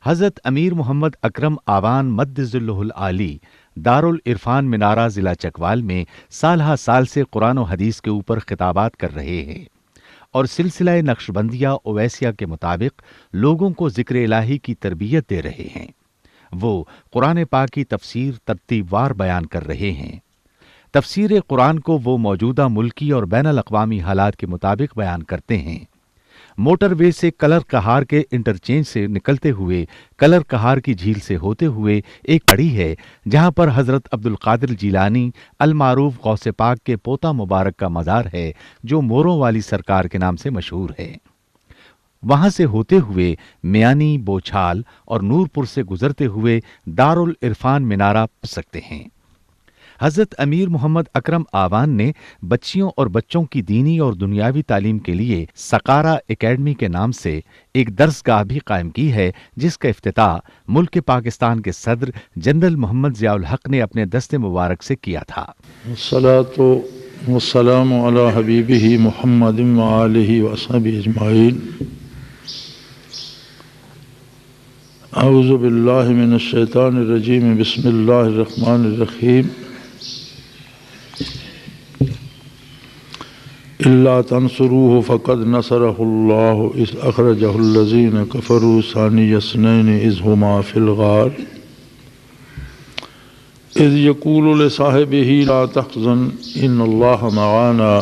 حضرت امیر محمد اکرم آوان مد ظلہ العالی دارالعرفان منارہ ضلع چکوال میں سال ہا سال سے قرآن و حدیث کے اوپر خطابات کر رہے ہیں اور سلسلہ نقشبندیہ اویسیہ کے مطابق لوگوں کو ذکر الہی کی تربیت دے رہے ہیں۔ وہ قرآن پاک کی تفسیر ترتیب وار بیان کر رہے ہیں۔ تفسیر قرآن کو وہ موجودہ ملکی اور بین الاقوامی حالات کے مطابق بیان کرتے ہیں۔ موٹر وے سے کلر کہار کے انٹرچینج سے نکلتے ہوئے کلر کہار کی جھیل سے ہوتے ہوئے ایک کڑی ہے جہاں پر حضرت عبد القادر جیلانی المعروف غوث پاک کے پوتا مبارک کا مزار ہے جو موروں والی سرکار کے نام سے مشہور ہے۔ وہاں سے ہوتے ہوئے میانی، بوچھال اور نورپور سے گزرتے ہوئے دارالعرفان منارہ پہنچ سکتے ہیں۔ حضرت امیر محمد اکرم آوان نے بچیوں اور بچوں کی دینی اور دنیاوی تعلیم کے لیے سقارہ اکیڈمی کے نام سے ایک درس گاہ بھی قائم کی ہے جس کا افتتاح ملک پاکستان کے صدر جنرل محمد ضیاء الحق نے اپنے دست مبارک سے کیا تھا۔ الصلاۃ والسلام علی حبیبہ محمد وآلہ وصحبہ اجمعین۔ اعوذ باللہ من الشیطان الرجیم، بسم اللہ الرحمن الرحیم۔ الا تنصروه فقد نصره الله اذ اخرجه الذين كفروا ثاني اثنين اذ هما في الغار اذ يقول لصاحبه لا تحزن ان الله معنا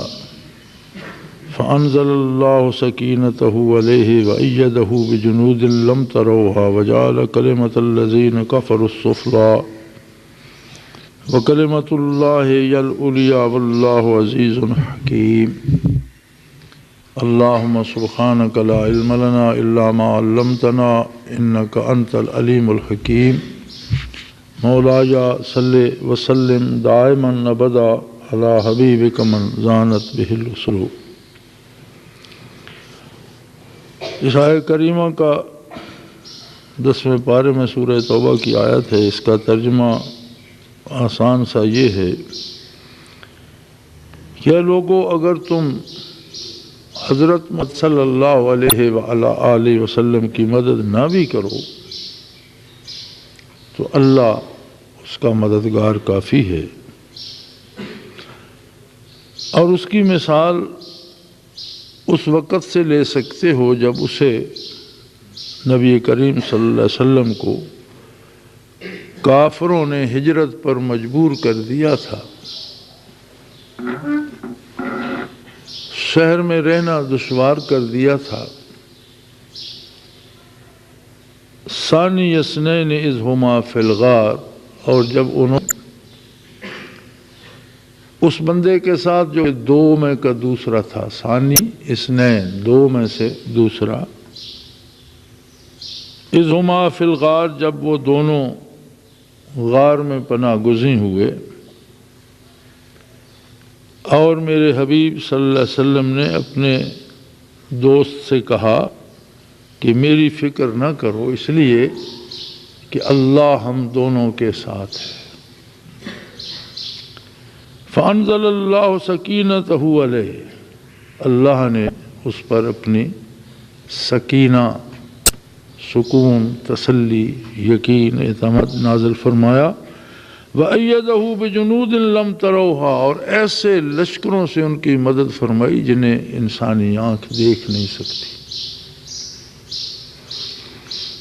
فانزل الله سكينته عليه وايده بجنود لم تروها وجعل كلمة الذين كفروا السفلى وَكَلِمَةُ اللَّهِ هِيَ الْعُلْيَا وَاللَّهُ عَزِيزٌ حَكِيمٌ۔ اللهم سبحانك لا علم لنا إلا ما علمتنا إنك أنت العليم الحكيم۔ مولاي صل وسلم دائما أبدا على حبيبك من زانت به الرسل۔ اس آیت کریمہ کا 10ویں پارے میں سورہ توبہ کی آیت ہے۔ اس کا ترجمہ آسان سا یہ ہے کہ لوگو اگر تم حضرت محمد صلی اللہ علیہ وآلہ وسلم کی مدد نہ بھی کرو تو اللہ اس کا مددگار کافی ہے۔ اور اس کی مثال اس وقت سے لے سکتے ہو جب اسے نبی کریم صلی اللہ علیہ وسلم کو کافروں نے ہجرت پر مجبور کر دیا تھا، شہر میں رہنا دشوار کر دیا تھا۔ ثانی اثنین اذ ہما فی الغار، اور جب انہوں اس بندے کے ساتھ جو دو میں کا دوسرا تھا، ثانی اثنین دو میں سے دوسرا، اذ ہما فی الغار جب وہ دونوں غار میں پناہ گزین ہوئے، اور میرے حبیب صلی اللہ علیہ وسلم نے اپنے دوست سے کہا کہ میری فکر نہ کرو، اس لیے کہ اللہ ہم دونوں کے ساتھ ہے۔ فانزل اللہ سکینتہ علیہ، اللہ نے اس پر اپنی سکینہ، سکون، تسلی، یقین، اعتماد نازل فرمایا۔ وَأَيَّدَهُ بِجُنُودٍ لَمْ تَرَوْهَا، اور ایسے لشکروں سے ان کی مدد فرمائی جنہیں انسانی آنکھ دیکھ نہیں سکتی۔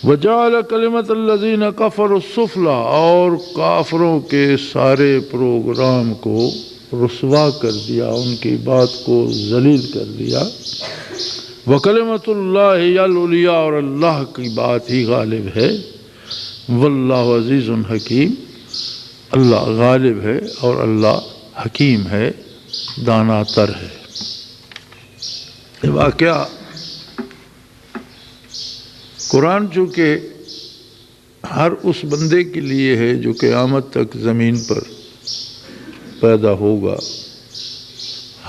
وَجَعَلَ كَلِمَةَ الَّذِينَ كَفَرُوا السُّفْلَىٰ، اور کافروں کے سارے پروگرام کو رسوا کر دیا، ان کی بات کو ذلیل کر دیا۔ وَكَلِمَةُ اللَّهِ هِيَ الْعُلْيَا، اور اللہ کی بات ہی غالب ہے۔ وَاللَّهُ عَزِيزٌ حَكِيمٌ، اللہ غالب ہے اور اللہ حکیم ہے، دانا تر ہے۔ یہ واقعہ قرآن چونکہ ہر اس بندے کے لیے ہے جو قیامت تک زمین پر پیدا ہوگا،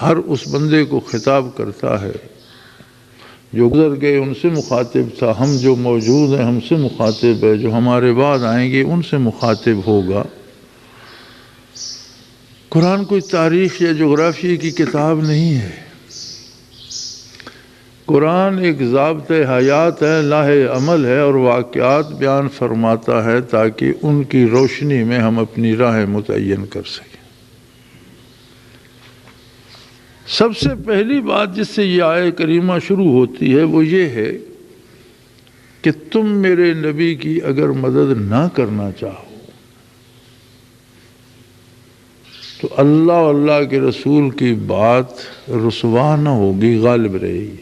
ہر اس بندے کو خطاب کرتا ہے۔ جو گزر گئے ان سے مخاطب تھا، ہم جو موجود ہیں ہم سے مخاطب ہے، جو ہمارے بعد آئیں گے ان سے مخاطب ہوگا۔ قرآن کوئی تاریخ یا جغرافیے کی کتاب نہیں ہے، قرآن ایک ضابطۂ حیات ہے، لاہ عمل ہے، اور واقعات بیان فرماتا ہے تاکہ ان کی روشنی میں ہم اپنی راہ متعین کر سکیں۔ سب سے پہلی بات جس سے یہ آیہ کریمہ شروع ہوتی ہے وہ یہ ہے کہ تم میرے نبی کی اگر مدد نہ کرنا چاہو تو اللہ اور اللہ کے رسول کی بات رسوا نہ ہوگی، غالب رہے گی۔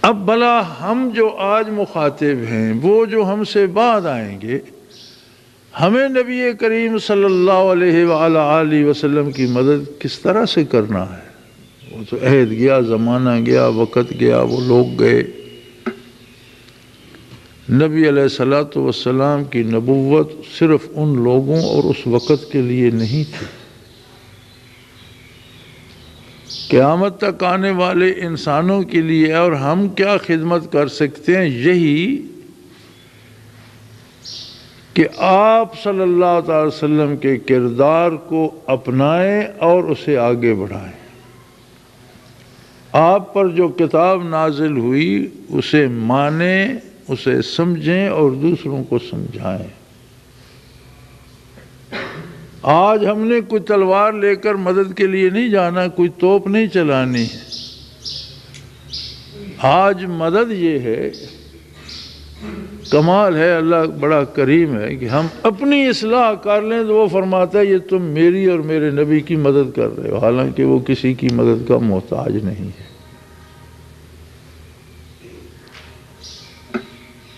اب بھلا ہم جو آج مخاطب ہیں، وہ جو ہم سے بعد آئیں گے، ہمیں نبی کریم صلی اللہ علیہ وآلہ وسلم کی مدد کس طرح سے کرنا ہے؟ وہ تو عہد گیا، زمانہ گیا، وقت گیا، وہ لوگ گئے۔ نبی علیہ الصلوۃ والسلام کی نبوت صرف ان لوگوں اور اس وقت کے لیے نہیں تھی، قیامت تک آنے والے انسانوں کے لیے۔ اور ہم کیا خدمت کر سکتے ہیں؟ یہی کہ آپ صلی اللہ تعالی وسلم کے کردار کو اپنائیں اور اسے آگے بڑھائیں۔ آپ پر جو کتاب نازل ہوئی اسے مانیں، اسے سمجھیں اور دوسروں کو سمجھائیں۔ آج ہم نے کوئی تلوار لے کر مدد کے لیے نہیں جانا، کوئی توپ نہیں چلانی ہے۔ آج مدد یہ ہے، کمال ہے، اللہ بڑا کریم ہے کہ ہم اپنی اصلاح کر لیں تو وہ فرماتا ہے یہ تم میری اور میرے نبی کی مدد کر رہے ہو، حالانکہ وہ کسی کی مدد کا محتاج نہیں ہے۔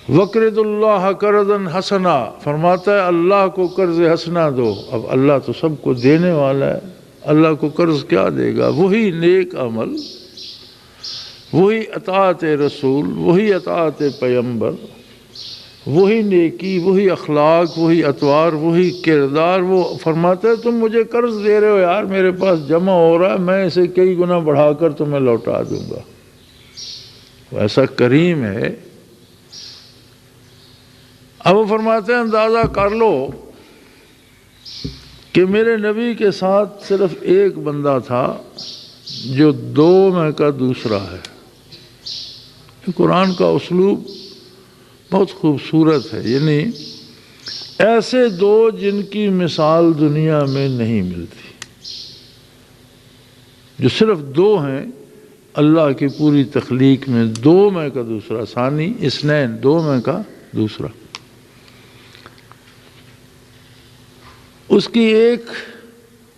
وَقْرِضُ اللَّهَ قَرْضًا حَسَنًا، فرماتا ہے اللہ کو قرض حسنہ دو۔ اب اللہ تو سب کو دینے والا ہے، اللہ کو قرض کیا دے گا؟ وہی نیک عمل، وہی اطاعت رسول، وہی اطاعت پیغمبر، وہی نیکی، وہی اخلاق، وہی اطوار، وہی کردار۔ وہ فرماتا ہے تم مجھے قرض دے رہے ہو یار، میرے پاس جمع ہو رہا ہے، میں اسے کئی گنا بڑھا کر تمہیں لوٹا دوں گا۔ وہ ایسا کریم ہے۔ اب وہ فرماتے ہیں اندازہ کر لو کہ میرے نبی کے ساتھ صرف ایک بندہ تھا جو دو میں کا دوسرا ہے۔ قرآن کا اسلوب بہت خوبصورت ہے، یعنی ایسے دو جن کی مثال دنیا میں نہیں ملتی، جو صرف دو ہیں اللہ کی پوری تخلیق میں، دو میں کا دوسرا، ثانی اثنین، دو میں کا دوسرا۔ اس کی ایک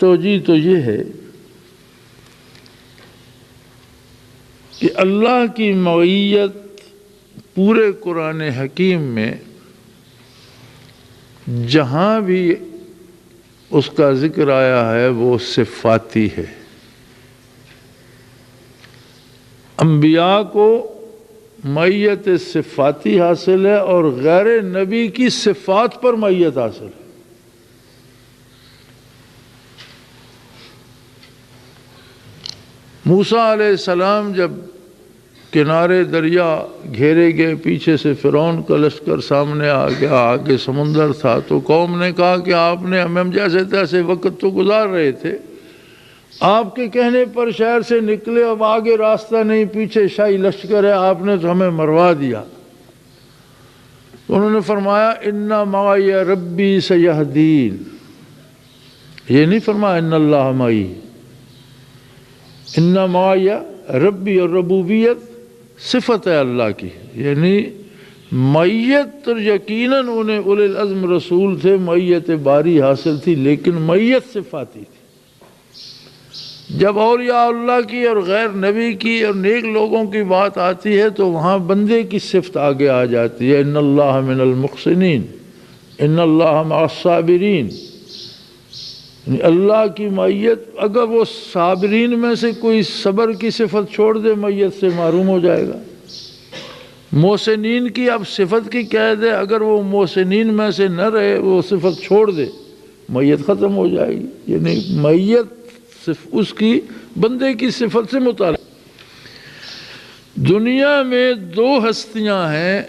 توجیہ تو یہ ہے کہ اللہ کی معیت پورے قرآن حکیم میں جہاں بھی اس کا ذکر آیا ہے وہ صفاتی ہے۔ انبیاء کو معیت صفاتی حاصل ہے اور غیر نبی کی صفات پر معیت حاصل ہے۔ موسیٰ علیہ السلام جب کنارے دریا گھیرے گئے، پیچھے سے فرعون کا لشکر سامنے آ گیا، آگے سمندر تھا، تو قوم نے کہا کہ آپ نے ہم جیسے تیسے وقت تو گزار رہے تھے، آپ کے کہنے پر شہر سے نکلے، اب آگے راستہ نہیں، پیچھے شاہی لشکر ہے، آپ نے تو ہمیں مروا دیا۔ انہوں نے فرمایا ان معی ربی سیہدین، یہ نہیں فرمایا ان اللہ معی، ان معی ربی، اور ربوبیت صفت ہے اللہ کی، یعنی معیت یقیناً انہیں اولی العزم رسول تھے، معیت باری حاصل تھی، لیکن معیت صفاتی تھی۔ جب اولیاء اللہ کی اور غیر نبی کی اور نیک لوگوں کی بات آتی ہے تو وہاں بندے کی صفت آگے آ جاتی ہے، ان اللہ من المحسنین، ان اللہ مع الصابرین۔ اللہ کی معیت، اگر وہ صابرین میں سے کوئی صبر کی صفت چھوڑ دے معیت سے محروم ہو جائے گا۔ محسنین کی اب صفت کی قید ہے، اگر وہ محسنین میں سے نہ رہے، وہ صفت چھوڑ دے، معیت ختم ہو جائے گی۔ یعنی معیت صرف اس کی بندے کی صفت سے متعلق۔ دنیا میں دو ہستیاں ہیں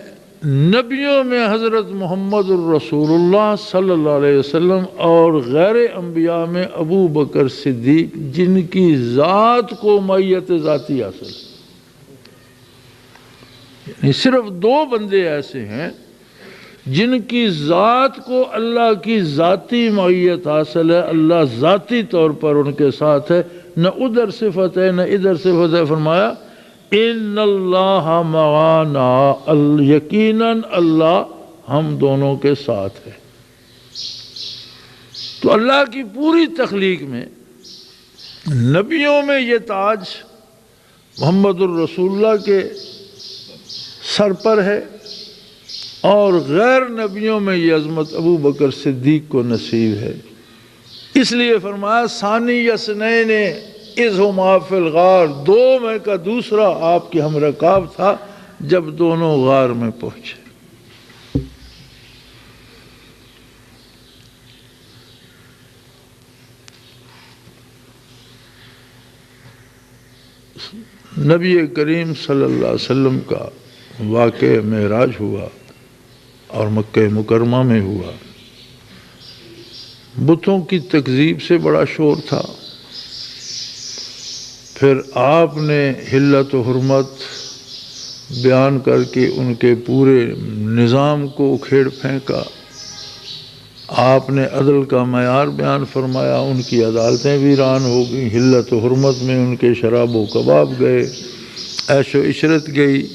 نبیوں میں حضرت محمد الرسول اللہ صلی اللہ علیہ وسلم اور غیر انبیاء میں ابو بکر صدیق، جن کی ذات کو معیت ذاتی حاصل ہے. یعنی صرف دو بندے ایسے ہیں جن کی ذات کو اللہ کی ذاتی معیت حاصل ہے، اللہ ذاتی طور پر ان کے ساتھ ہے، نہ ادھر صفت ہے نہ ادھر صفت ہے. فرمایا ان اللہ معانا، یقیناً اللہ ہم دونوں کے ساتھ ہے. تو اللہ کی پوری تخلیق میں نبیوں میں یہ تاج محمد الرسول اللہ کے سر پر ہے، اور غیر نبیوں میں یہ عظمت ابو بکر صدیق کو نصیب ہے. اس لیے فرمایا ثانی اثنین اذ ہما فی الغار، دو میں کا دوسرا آپ کے ہم رکاب تھا جب دونوں غار میں پہنچے. نبی کریم صلی اللہ علیہ وسلم کا واقعہ معراج ہوا اور مکہ مکرمہ میں ہوا. بتوں کی تکذیب سے بڑا شور تھا. پھر آپ نے حلت و حرمت بیان کر کے ان کے پورے نظام کو اکھیڑ پھینکا. آپ نے عدل کا معیار بیان فرمایا، ان کی عدالتیں ویران ہو گئیں. حلت و حرمت میں ان کے شراب و کباب گئے، عیش و عشرت گئی.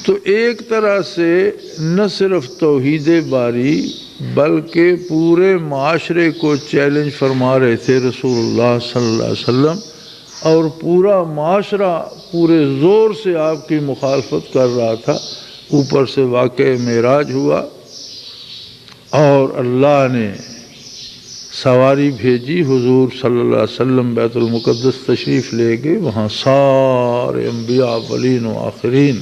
تو ایک طرح سے نہ صرف توحید باری بلکہ پورے معاشرے کو چیلنج فرما رہے تھے رسول اللہ صلی اللہ علیہ وسلم، اور پورا معاشرہ پورے زور سے آپ کی مخالفت کر رہا تھا. اوپر سے واقعہ معراج ہوا اور اللہ نے سواری بھیجی، حضور صلی اللہ علیہ وسلم بیت المقدس تشریف لے گئے. وہاں سارے انبیاء اولین و آخرین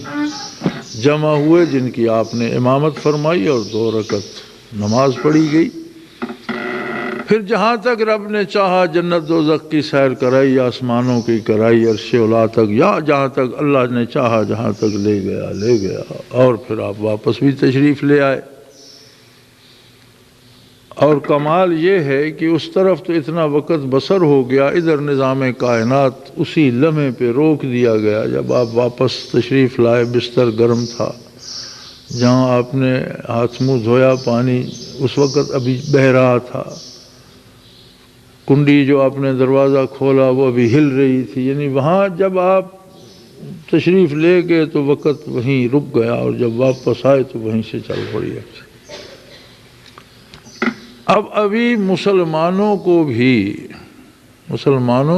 جمع ہوئے جن کی آپ نے امامت فرمائی اور 2 رکعت نماز پڑھی گئی. پھر جہاں تک رب نے چاہا جنت دوزخ کی سیر کرائی، آسمانوں کی کرائی، عرش اولا تک، یا جہاں تک اللہ نے چاہا جہاں تک لے گیا. اور پھر آپ واپس بھی تشریف لے آئے. اور کمال یہ ہے کہ اس طرف تو اتنا وقت بسر ہو گیا، ادھر نظام کائنات اسی لمحے پہ روک دیا گیا. جب آپ واپس تشریف لائے بستر گرم تھا، جہاں آپ نے ہاتھ منہ دھویا پانی اس وقت ابھی بہہ رہا تھا. کنڈی جو آپ نے دروازہ کھولا وہ ابھی ہل رہی تھی. یعنی وہاں جب آپ تشریف لے گئے تو وقت وہیں رک گیا، اور جب واپس آئے تو وہیں سے چل پڑی. اب ابھی مسلمانوں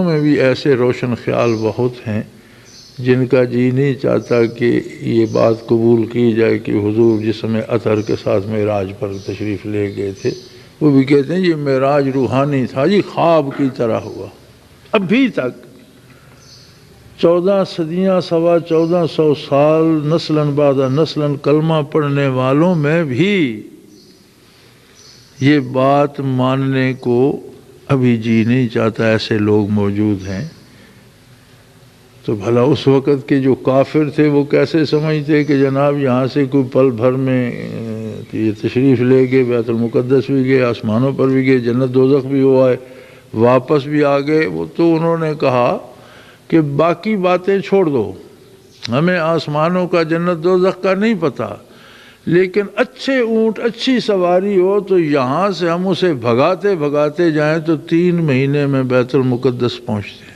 میں بھی ایسے روشن خیال بہت ہیں جن کا جی نہیں چاہتا کہ یہ بات قبول کی جائے کہ حضور جسم اطہر کے ساتھ معراج پر تشریف لے گئے تھے. وہ بھی کہتے ہیں یہ معراج روحانی تھا، یہ خواب کی طرح ہوا. ابھی تک 14 صدیاں، 1450 سال نسلاً بعد نسلاً کلمہ پڑھنے والوں میں بھی یہ بات ماننے کو ابھی جی نہیں چاہتا. ایسے لوگ موجود ہیں. تو بھلا اس وقت کے جو کافر تھے وہ کیسے سمجھتے کہ جناب یہاں سے کوئی پل بھر میں یہ تشریف لے گئے، بیت المقدس بھی گئے، آسمانوں پر بھی گئے، جنت دوزخ بھی ہو آئے، واپس بھی آ گئے. وہ تو انہوں نے کہا کہ باقی باتیں چھوڑ دو، ہمیں آسمانوں کا جنت دوزخ کا نہیں پتہ، لیکن اچھے اونٹ، اچھی سواری ہو تو یہاں سے ہم اسے بھگاتے بھگاتے جائیں تو 3 مہینے میں بیت المقدس پہنچتے ہیں.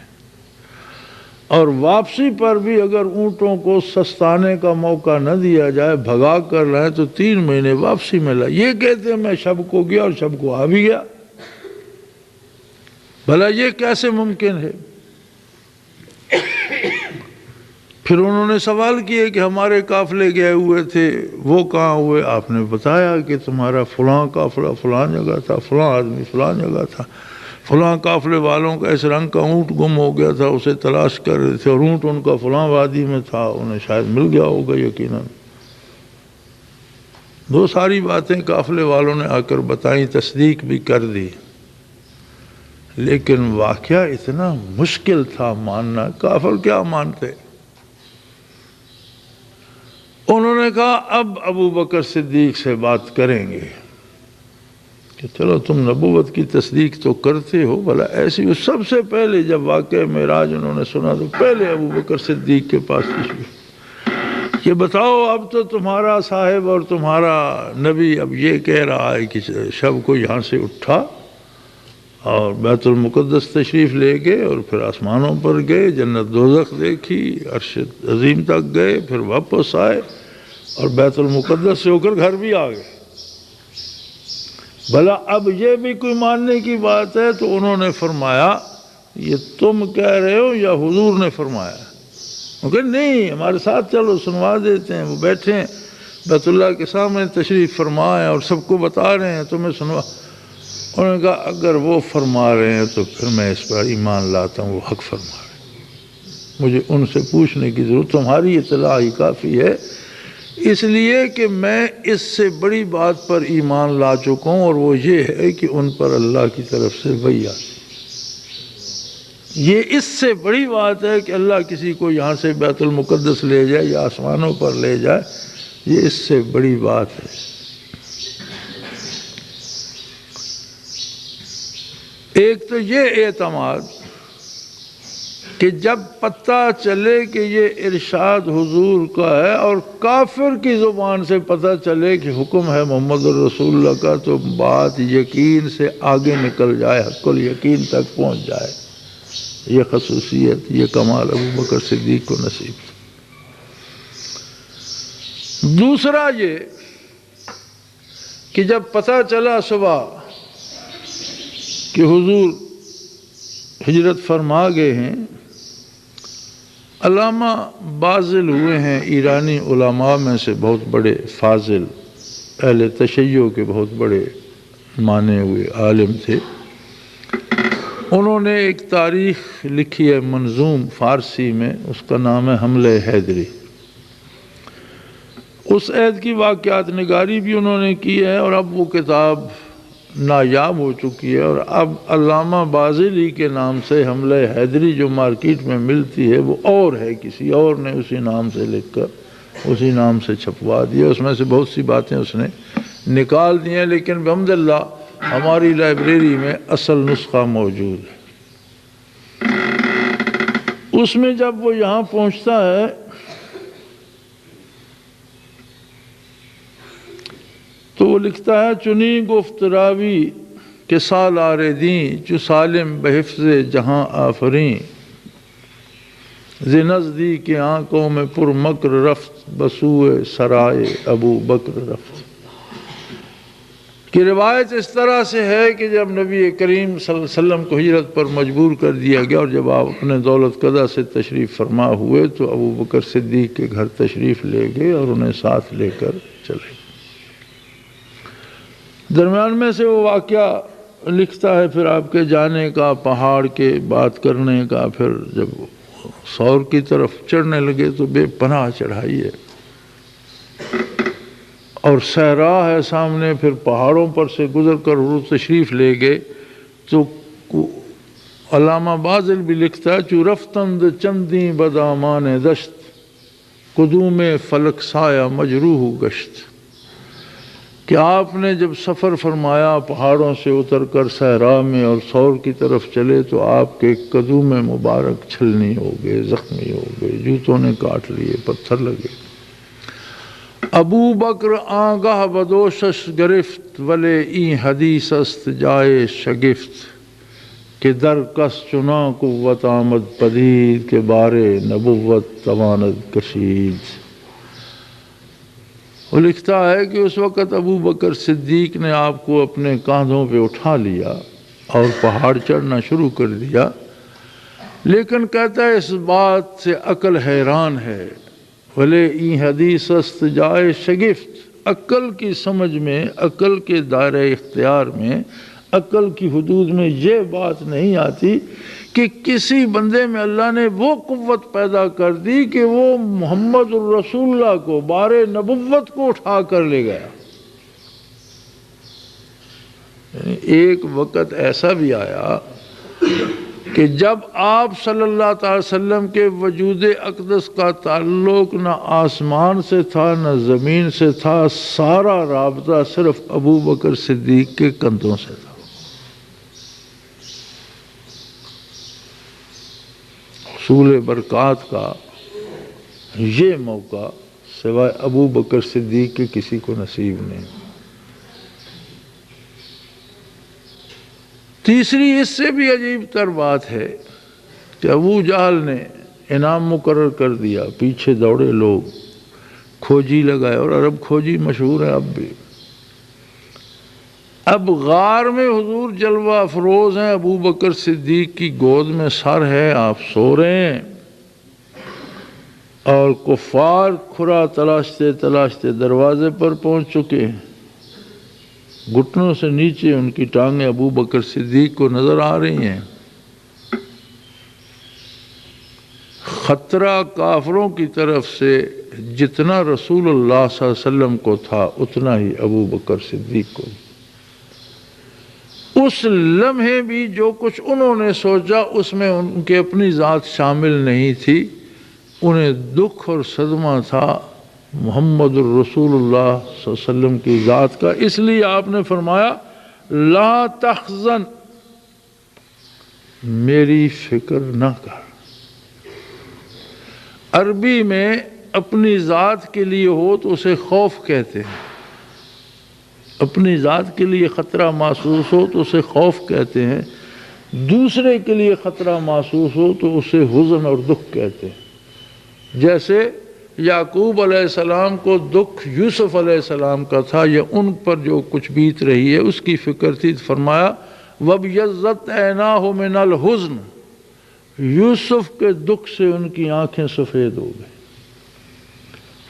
اور واپسی پر بھی اگر اونٹوں کو سستانے کا موقع نہ دیا جائے، بھگا کر رہے تو 3 مہینے واپسی میں لائے. یہ کہتے ہیں میں شب کو گیا اور شب کو آ بھی گیا. بھلا یہ کیسے ممکن ہے؟ پھر انہوں نے سوال کیے کہ ہمارے قافلے گئے ہوئے تھے، وہ کہاں ہوئے؟ آپ نے بتایا کہ تمہارا فلاں قافلہ فلاں جگہ تھا، فلاں آدمی فلاں جگہ تھا، فلاں قافلے والوں کا اس رنگ کا اونٹ گم ہو گیا تھا، اسے تلاش کر رہے تھے، اور اونٹ ان کا فلاں وادی میں تھا، انہیں شاید مل گیا ہوگا یقیناً. وہ ساری باتیں قافلے والوں نے آ کر بتائیں، تصدیق بھی کر دی. لیکن واقعہ اتنا مشکل تھا ماننا. کافر کیا مانتے؟ نے کہا اب ابو بکر صدیق سے بات کریں گے کہ چلو تم نبوت کی تصدیق تو کرتے ہو، بھلا ایسی سب سے پہلے جب واقعہ معراج انہوں نے سنا تو پہلے ابو بکر صدیق کے پاس تشریف کہ بتاؤ اب تو تمہارا صاحب اور تمہارا نبی اب یہ کہہ رہا ہے کہ شب کو یہاں سے اٹھا اور بیت المقدس تشریف لے گئے اور پھر آسمانوں پر گئے، جنت دوزخ دیکھی، عرش عظیم تک گئے، پھر واپس آئے اور بیت المقدس سے ہو کر گھر بھی آ گئے، بھلا اب یہ بھی کوئی ماننے کی بات ہے؟ تو انہوں نے فرمایا یہ تم کہہ رہے ہو یا حضور نے فرمایا؟ وہ کہ نہیں، ہمارے ساتھ چلو سنوا دیتے ہیں۔ وہ بیٹھے ہیں بیت اللہ کے سامنے تشریف فرمائے اور سب کو بتا رہے ہیں تمہیں سنوا۔ انہوں نے کہا اگر وہ فرما رہے ہیں تو پھر میں اس پر ایمان لاتا ہوں، وہ حق فرما رہے ہیں، مجھے ان سے پوچھنے کی ضرورت، تمہاری اطلاع ہی کافی ہے، اس لیے کہ میں اس سے بڑی بات پر ایمان لا چکا ہوں، اور وہ یہ ہے کہ ان پر اللہ کی طرف سے وحی آتی۔ یہ اس سے بڑی بات ہے کہ اللہ کسی کو یہاں سے بیت المقدس لے جائے یا آسمانوں پر لے جائے، یہ اس سے بڑی بات ہے۔ ایک تو یہ اعتماد کہ جب پتہ چلے کہ یہ ارشاد حضور کا ہے اور کافر کی زبان سے پتہ چلے کہ حکم ہے محمد الرسول اللہ کا، تو بات یقین سے آگے نکل جائے، حق الیقین تک پہنچ جائے۔ یہ خصوصیت، یہ کمال ابو بکر صدیق کو نصیب تھا۔ دوسرا یہ کہ جب پتہ چلا صبح کہ حضور ہجرت فرما گئے ہیں، علامہ بازل ہوئے ہیں ایرانی علماء میں سے بہت بڑے فاضل، اہل تشیع کے بہت بڑے مانے ہوئے عالم تھے۔ انہوں نے ایک تاریخ لکھی ہے منظوم فارسی میں، اس کا نام ہے حملہ حیدری۔ اس عہد کی واقعات نگاری بھی انہوں نے کی ہے، اور اب وہ کتاب نایاب ہو چکی ہے، اور اب علامہ بازلی کے نام سے حملہ حیدری جو مارکیٹ میں ملتی ہے وہ اور ہے، کسی اور نے اسی نام سے لکھ کر اسی نام سے چھپوا دیا۔ اس میں سے بہت سی باتیں اس نے نکال دی ہیں، لیکن بحمداللہ ہماری لائبریری میں اصل نسخہ موجود ہے۔ اس میں جب وہ یہاں پہنچتا ہے تو وہ لکھتا ہے چنی گفت راوی کہ سال آردیں چو سالم بحفظ جہاں آفریں، ز نزدیک آنکھوں میں پر مکر رفت بسوئے سرائے ابو بکر رفت۔ کہ روایت اس طرح سے ہے کہ جب نبی کریم صلی اللہ علیہ وسلم کو ہجرت پر مجبور کر دیا گیا اور جب آپ اپنے دولت قضا سے تشریف فرما ہوئے تو ابو بکر صدیق کے گھر تشریف لے گئے اور انہیں ساتھ لے کر چلے۔ درمیان میں سے وہ واقعہ لکھتا ہے پھر آپ کے جانے کا، پہاڑ کے بات کرنے کا، پھر جب سور کی طرف چڑھنے لگے تو بے پناہ چڑھائی ہے اور صحرا ہے سامنے، پھر پہاڑوں پر سے گزر کر حضور تشریف لے گئے تو علامہ بازل بھی لکھتا ہے چو رفتند چندی بدامان دشت قدوم فلک سایہ مجروح گشت۔ کہ آپ نے جب سفر فرمایا پہاڑوں سے اتر کر صحرا میں اور سور کی طرف چلے تو آپ کے قدوم مبارک چھلنی ہو گئے، زخمی ہو گئے، جوتوں نے کاٹ لیے، پتھر لگے۔ ابو بکر آگاہ بدوشش گرفت ولے این حدیث است جائے شگفت، کہ در کس چنا قوت آمد پدید کے بارے نبوت تواند کشید۔ وہ لکھتا ہے کہ اس وقت ابو بکر صدیق نے آپ کو اپنے کاندھوں پہ اٹھا لیا اور پہاڑ چڑھنا شروع کر دیا، لیکن کہتا ہے اس بات سے عقل حیران ہے، بھلے این حدیث است جائے شگفت، عقل کی سمجھ میں، عقل کے دائرہ اختیار میں، عقل کی حدود میں یہ بات نہیں آتی کہ کسی بندے میں اللہ نے وہ قوت پیدا کر دی کہ وہ محمد الرسول اللہ کو بار نبوت کو اٹھا کر لے گیا۔ ایک وقت ایسا بھی آیا کہ جب آپ صلی اللہ تعالی وسلم کے وجود اقدس کا تعلق نہ آسمان سے تھا نہ زمین سے تھا، سارا رابطہ صرف ابو بکر صدیق کے کندھوں سے تھا۔ حصول برکات کا یہ موقع سوائے ابو بکر صدیق کے کسی کو نصیب نہیں۔ تیسری اس سے بھی عجیب تر بات ہے کہ ابو جہل نے انعام مقرر کر دیا، پیچھے دوڑے لوگ، کھوجی لگائے، اور عرب کھوجی مشہور ہے اب بھی۔ اب غار میں حضور جلوہ افروز ہیں، ابو بکر صدیق کی گود میں سر ہے، آپ سو رہے ہیں، اور کفار کھرا تلاشتے تلاشتے دروازے پر پہنچ چکے ہیں، گھٹنوں سے نیچے ان کی ٹانگیں ابو بکر صدیق کو نظر آ رہی ہیں۔ خطرہ کافروں کی طرف سے جتنا رسول اللہ صلی اللہ علیہ وسلم کو تھا اتنا ہی ابو بکر صدیق کو۔ اس لمحے بھی جو کچھ انہوں نے سوچا اس میں ان کے اپنی ذات شامل نہیں تھی، انہیں دکھ اور صدمہ تھا محمد الرسول اللہ صلی اللہ علیہ وسلم کی ذات کا۔ اس لیے آپ نے فرمایا لا تحزن، میری فکر نہ کر۔ عربی میں اپنی ذات کے لیے ہو تو اسے خوف کہتے ہیں، اپنی ذات کے لیے خطرہ محسوس ہو تو اسے خوف کہتے ہیں، دوسرے کے لیے خطرہ محسوس ہو تو اسے حزن اور دکھ کہتے ہیں۔ جیسے یعقوب علیہ السلام کو دکھ یوسف علیہ السلام کا تھا، یا ان پر جو کچھ بیت رہی ہے اس کی فکر تھی، فرمایا وَابْيَضَّتْ عَيْنَاهُ مِنَ الْحُزْنِ، یوسف کے دکھ سے ان کی آنکھیں سفید ہو گئی۔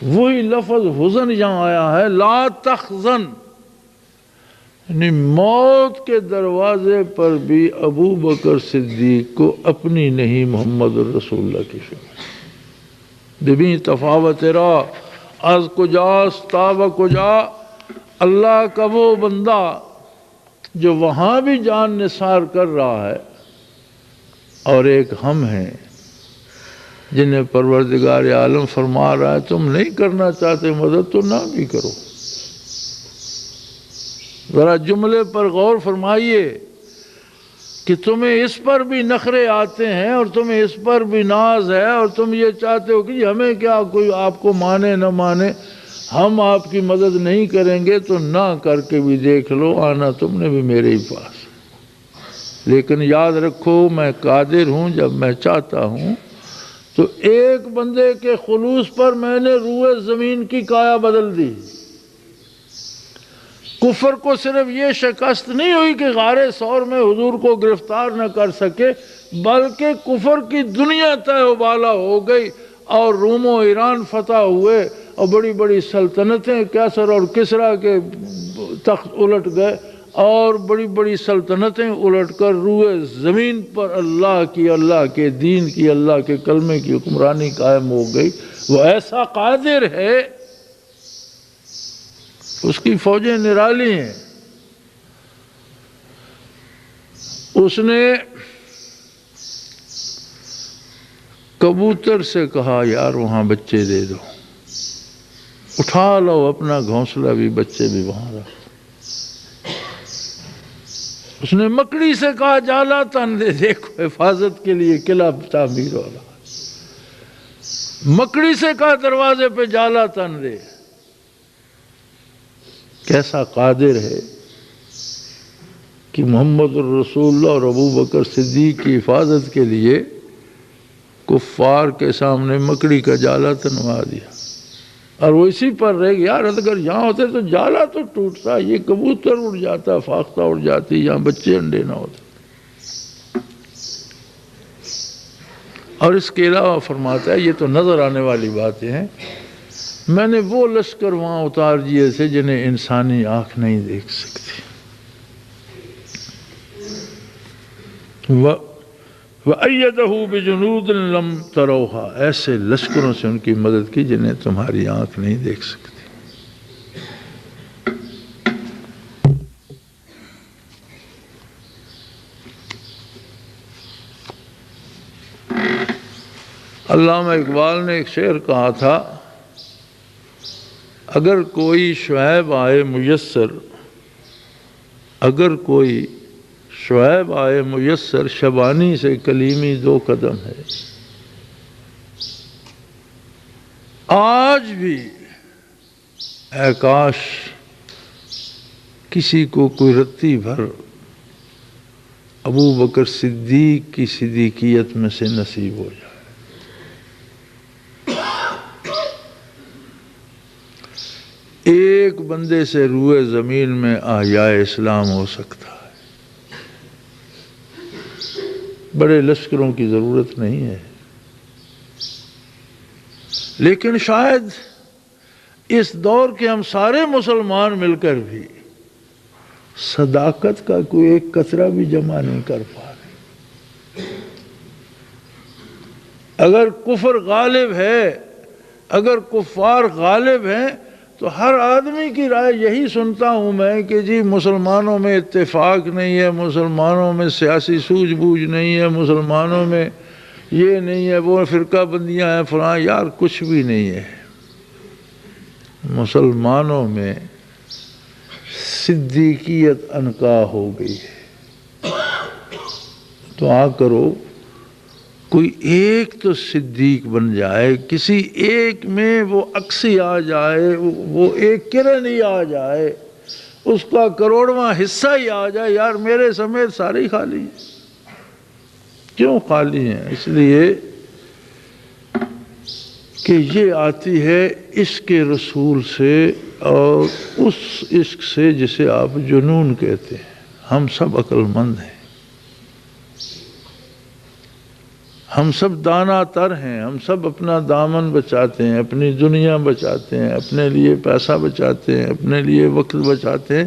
وہی لفظ حزن یہاں آیا ہے، لا تحزن، یعنی موت کے دروازے پر بھی ابو بکر صدیق کو اپنی نہیں محمد الرسول اللہ کی فکر۔ ببین تفاوت را از کجاست تا و کجا، اللہ کا وہ بندہ جو وہاں بھی جان نثار کر رہا ہے، اور ایک ہم ہیں جنہیں پروردگار عالم فرما رہا ہے تم نہیں کرنا چاہتے مدد تو نہ بھی کرو۔ ذرا جملے پر غور فرمائیے کہ تمہیں اس پر بھی نخرے آتے ہیں اور تمہیں اس پر بھی ناز ہے، اور تم یہ چاہتے ہو کہ ہمیں کیا، کوئی آپ کو مانے نہ مانے، ہم آپ کی مدد نہیں کریں گے تو نہ کر کے بھی دیکھ لو، آنا تم نے بھی میرے ہی پاس۔ لیکن یاد رکھو میں قادر ہوں، جب میں چاہتا ہوں تو ایک بندے کے خلوص پر میں نے روئے زمین کی کایا بدل دی۔ کفر کو صرف یہ شکست نہیں ہوئی کہ غار ثور میں حضور کو گرفتار نہ کر سکے، بلکہ کفر کی دنیا تہ و بالا ہو گئی، اور روم و ایران فتح ہوئے، اور بڑی بڑی سلطنتیں کیسر اور کسریٰ کے تخت الٹ گئے، اور بڑی بڑی سلطنتیں الٹ کر روئے زمین پر اللہ کی، اللہ کے دین کی، اللہ کے کلمے کی حکمرانی قائم ہو گئی۔ وہ ایسا قادر ہے، اس کی فوجیں نرالی ہیں۔ اس نے کبوتر سے کہا یار وہاں بچے دے دو، اٹھا لو اپنا گھونسلہ بھی، بچے بھی وہاں رکھ۔ اس نے مکڑی سے کہا جالا تن دے، دیکھو حفاظت کے لیے قلعہ تعمیر ہو رہا۔ مکڑی سے کہا دروازے پہ جالا تن دے۔ کیسا قادر ہے کہ محمد الرسول اللہ اور ابو بکر صدیق کی حفاظت کے لیے کفار کے سامنے مکڑی کا جالا تنوا دیا، اور وہ اسی پر رہ گیا۔ یار اگر یہاں ہوتے تو جالا تو ٹوٹتا، یہ کبوتر اڑ جاتا، فاختہ اڑ جاتی، یہاں بچے انڈے نہ ہوتے۔ اور اس کے علاوہ فرماتا ہے، یہ تو نظر آنے والی باتیں ہیں، میں نے وہ لشکر وہاں اتار دیے تھے جنہیں انسانی آنکھ نہیں دیکھ سکتی۔ وَأَيَّدَهُ بِجُنُودٍ لَمْ تَرَوْهَا، ایسے لشکروں سے ان کی مدد کی جنہیں تمہاری آنکھ نہیں دیکھ سکتی۔ علامہ اقبال نے ایک شعر کہا تھا، اگر کوئی شعیب آئے میسر، اگر کوئی شعیب آئے میسر، شبانی سے کلیمی 2 قدم ہے۔ آج بھی اے کاش کسی کو کوئی رتی بھر ابو بکر صدیق کی صدیقیت میں سے نصیب ہو جائے۔ ایک بندے سے روئے زمین میں احیاء اسلام ہو سکتا ہے، بڑے لشکروں کی ضرورت نہیں ہے۔ لیکن شاید اس دور کے ہم سارے مسلمان مل کر بھی صداقت کا کوئی ایک قطرہ بھی جمع نہیں کر پا رہے۔ اگر کفر غالب ہے، اگر کفار غالب ہیں، تو ہر آدمی کی رائے یہی سنتا ہوں میں کہ جی مسلمانوں میں اتفاق نہیں ہے، مسلمانوں میں سیاسی سوجھ بوجھ نہیں ہے، مسلمانوں میں یہ نہیں ہے، وہ فرقہ بندیاں ہیں، فلاں، یار کچھ بھی نہیں ہے۔ مسلمانوں میں صدیقیت عنقا ہو گئی ہے۔ دعا کرو کوئی ایک تو صدیق بن جائے، کسی ایک میں وہ اکسی آ جائے، وہ ایک کرن ہی آ جائے، اس کا کروڑواں حصہ ہی آ جائے، یار میرے سمیت سارے ہی خالی ہیں۔ کیوں خالی ہیں؟ اس لیے کہ یہ آتی ہے عشق رسول سے، اور اس عشق سے جسے آپ جنون کہتے ہیں۔ ہم سب عقل مند ہیں، ہم سب دانا تر ہیں، ہم سب اپنا دامن بچاتے ہیں، اپنی دنیا بچاتے ہیں، اپنے لیے پیسہ بچاتے ہیں، اپنے لیے وقت بچاتے ہیں۔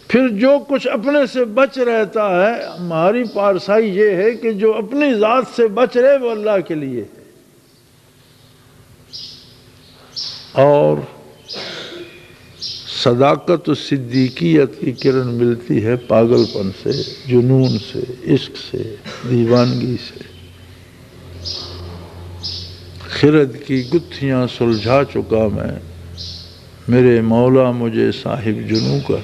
پھر جو کچھ اپنے سے بچ رہتا ہے، ہماری پارسائی یہ ہے کہ جو اپنی ذات سے بچ رہے وہ اللہ کے لیے ہے۔ اور صداقت و صدیقیت کی کرن ملتی ہے پاگل پن سے، جنون سے، عشق سے، دیوانگی سے۔ خرد کی گتھیاں سلجھا چکا میں، میرے مولا مجھے صاحب جنوں کر۔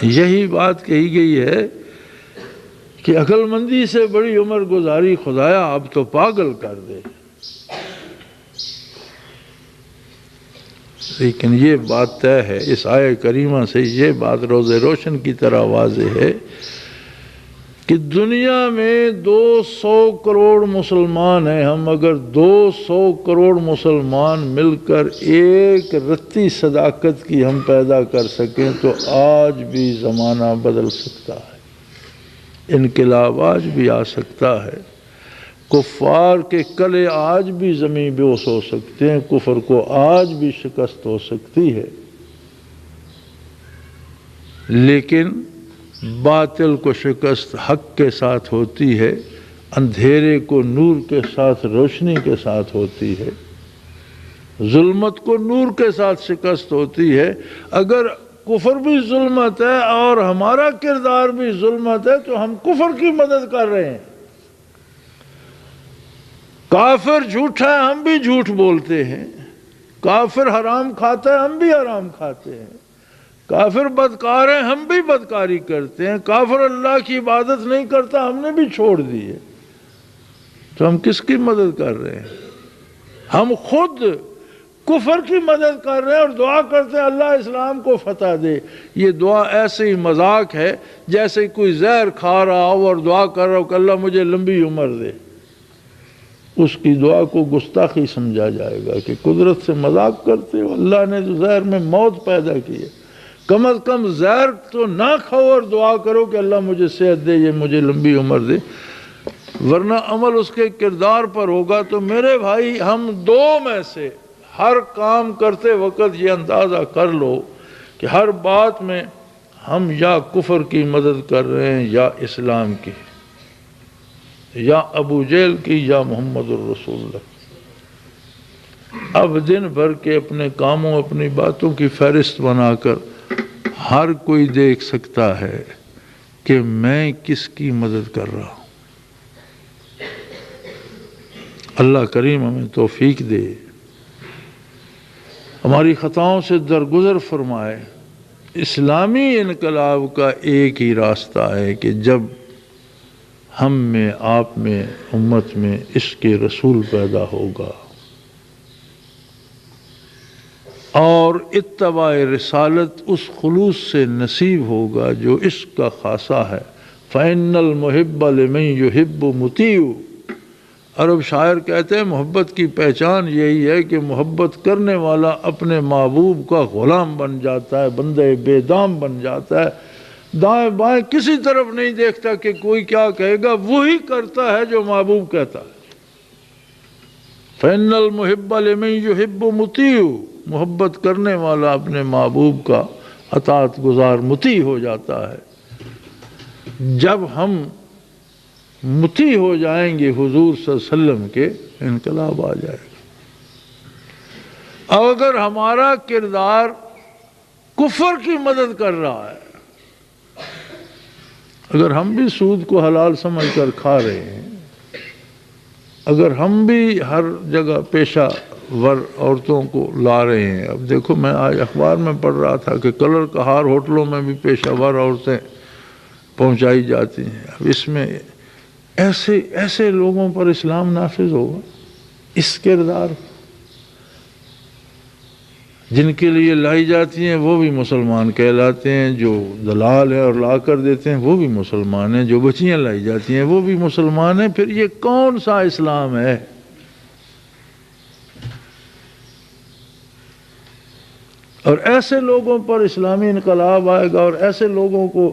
یہی بات کہی گئی ہے کہ عقل مندی سے بڑی عمر گزاری خدایا اب تو پاگل کر دے۔ لیکن یہ بات طے ہے، اس آیہ کریمہ سے یہ بات روز روشن کی طرح واضح ہے کہ دنیا میں 200 کروڑ مسلمان ہیں، ہم اگر 200 کروڑ مسلمان مل کر ایک رتی صداقت کی ہم پیدا کر سکیں تو آج بھی زمانہ بدل سکتا ہے، انقلاب آج بھی آ سکتا ہے، کفار کے قلعے آج بھی زمین بوس ہو سکتے ہیں، کفر کو آج بھی شکست ہو سکتی ہے۔ لیکن باطل کو شکست حق کے ساتھ ہوتی ہے، اندھیرے کو نور کے ساتھ، روشنی کے ساتھ ہوتی ہے، ظلمت کو نور کے ساتھ شکست ہوتی ہے۔ اگر کفر بھی ظلمت ہے اور ہمارا کردار بھی ظلمت ہے تو ہم کفر کی مدد کر رہے ہیں۔ کافر جھوٹا ہے، ہم بھی جھوٹ بولتے ہیں، کافر حرام کھاتا ہے، ہم بھی حرام کھاتے ہیں، کافر بدکار ہیں، ہم بھی بدکاری کرتے ہیں، کافر اللہ کی عبادت نہیں کرتا، ہم نے بھی چھوڑ دی ہے، تو ہم کس کی مدد کر رہے ہیں؟ ہم خود کفر کی مدد کر رہے ہیں اور دعا کرتے ہیں اللہ اسلام کو فتح دے۔ یہ دعا ایسے ہی مذاق ہے جیسے کوئی زہر کھا رہا ہو اور دعا کر رہا ہو کہ اللہ مجھے لمبی عمر دے۔ اس کی دعا کو گستاخی سمجھا جائے گا کہ قدرت سے مذاق کرتے ہو، اللہ نے تو زہر میں موت پیدا کی ہے، کم از کم زہر تو نہ کھاؤ اور دعا کرو کہ اللہ مجھے صحت دے، یہ مجھے لمبی عمر دے، ورنہ عمل اس کے کردار پر ہوگا۔ تو میرے بھائی، ہم دو میں سے ہر کام کرتے وقت یہ اندازہ کر لو کہ ہر بات میں ہم یا کفر کی مدد کر رہے ہیں یا اسلام کی، یا ابو جہل کی یا محمد الرسول اللہ۔ اب دن بھر کے اپنے کاموں، اپنی باتوں کی فہرست بنا کر ہر کوئی دیکھ سکتا ہے کہ میں کس کی مدد کر رہا ہوں۔ اللہ کریم ہمیں توفیق دے، ہماری خطاؤں سے درگزر فرمائے۔ اسلامی انقلاب کا ایک ہی راستہ ہے کہ جب ہم میں، آپ میں، امت میں عشق رسول پیدا ہوگا اور اتباع رسالت اس خلوص سے نصیب ہوگا جو عشق کا خاصہ ہے۔ فَإِنَّ الْمُحِبَّ لِمَن يُحِبُّ مُطِيعُ۔ عرب شاعر کہتے ہیں محبت کی پہچان یہی ہے کہ محبت کرنے والا اپنے محبوب کا غلام بن جاتا ہے، بندے بے دام بن جاتا ہے، دائیں بائیں کسی طرف نہیں دیکھتا کہ کوئی کیا کہے گا، وہی کرتا ہے جو محبوب کہتا ہے۔ فَإِنَّ الْمُحِبَّ لِمَن يُحِبُّ مُطِيعُ۔ محبت کرنے والا اپنے محبوب کا اطاعت گزار مطیع ہو جاتا ہے۔ جب ہم مطیع ہو جائیں گے حضور صلی اللہ علیہ وسلم کے، انقلاب آ جائے گا۔ اب اگر ہمارا کردار کفر کی مدد کر رہا ہے، اگر ہم بھی سود کو حلال سمجھ کر کھا رہے ہیں، اگر ہم بھی ہر جگہ پیشہ ور عورتوں کو لا رہے ہیں، اب دیکھو میں آج اخبار میں پڑھ رہا تھا کہ کلر کہار ہوٹلوں میں بھی پیشہ ور عورتیں پہنچائی جاتی ہیں۔ اب اس میں ایسے لوگوں پر اسلام نافذ ہوگا؟ اس کردار جن کے لیے لائی جاتی ہیں وہ بھی مسلمان کہلاتے ہیں، جو دلال ہیں اور لا کر دیتے ہیں وہ بھی مسلمان ہیں، جو بچیاں لائی جاتی ہیں وہ بھی مسلمان ہیں، پھر یہ کون سا اسلام ہے؟ اور ایسے لوگوں پر اسلامی انقلاب آئے گا اور ایسے لوگوں کو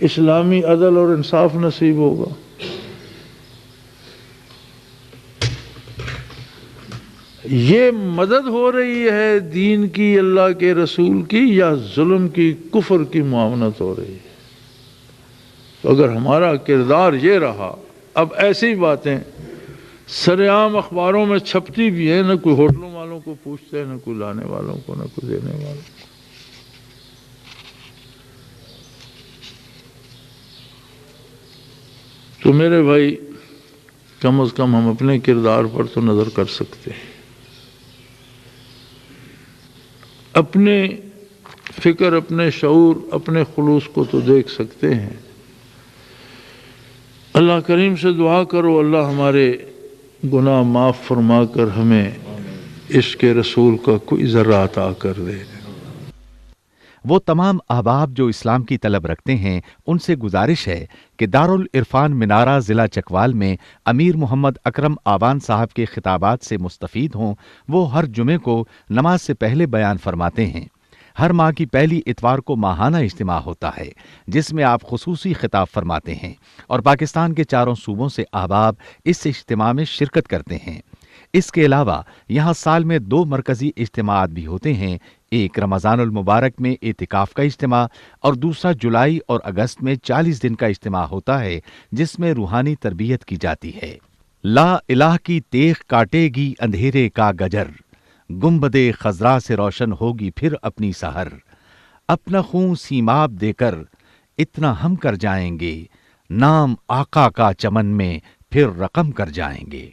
اسلامی عدل اور انصاف نصیب ہوگا۔ یہ مدد ہو رہی ہے دین کی، اللہ کے رسول کی، یا ظلم کی، کفر کی معاونت ہو رہی ہے؟ تو اگر ہمارا کردار یہ رہا، اب ایسی باتیں سر عام اخباروں میں چھپتی بھی ہیں، نہ کوئی ہوٹلوں والوں کو پوچھتے ہیں، نہ کوئی لانے والوں کو، نہ کوئی دینے والوں کو۔ تو میرے بھائی، کم از کم ہم اپنے کردار پر تو نظر کر سکتے ہیں، اپنے فکر، اپنے شعور، اپنے خلوص کو تو دیکھ سکتے ہیں۔ اللہ کریم سے دعا کرو اللہ ہمارے گناہ معاف فرما کر ہمیں عشق رسول کا کوئی ذرہ عطا کر دے۔ وہ تمام احباب جو اسلام کی طلب رکھتے ہیں ان سے گزارش ہے کہ دارالعرفان منارہ ضلع چکوال میں امیر محمد اکرم آوان صاحب کے خطابات سے مستفید ہوں۔ وہ ہر جمعے کو نماز سے پہلے بیان فرماتے ہیں۔ ہر ماہ کی پہلی اتوار کو ماہانہ اجتماع ہوتا ہے جس میں آپ خصوصی خطاب فرماتے ہیں اور پاکستان کے چاروں صوبوں سے احباب اس اجتماع میں شرکت کرتے ہیں۔ اس کے علاوہ یہاں سال میں 2 مرکزی اجتماعات بھی ہوتے ہیں، ایک رمضان المبارک میں اعتکاف کا اجتماع اور دوسرا جولائی اور اگست میں 40 دن کا اجتماع ہوتا ہے جس میں روحانی تربیت کی جاتی ہے۔ لا الہ کی تیغ کاٹے گی اندھیرے کا گجر، گنبدِ خضرا سے روشن ہوگی پھر اپنی سحر، اپنا خون سیماب دے کر اتنا ہم کر جائیں گے، نام آقا کا چمن میں پھر رقم کر جائیں گے۔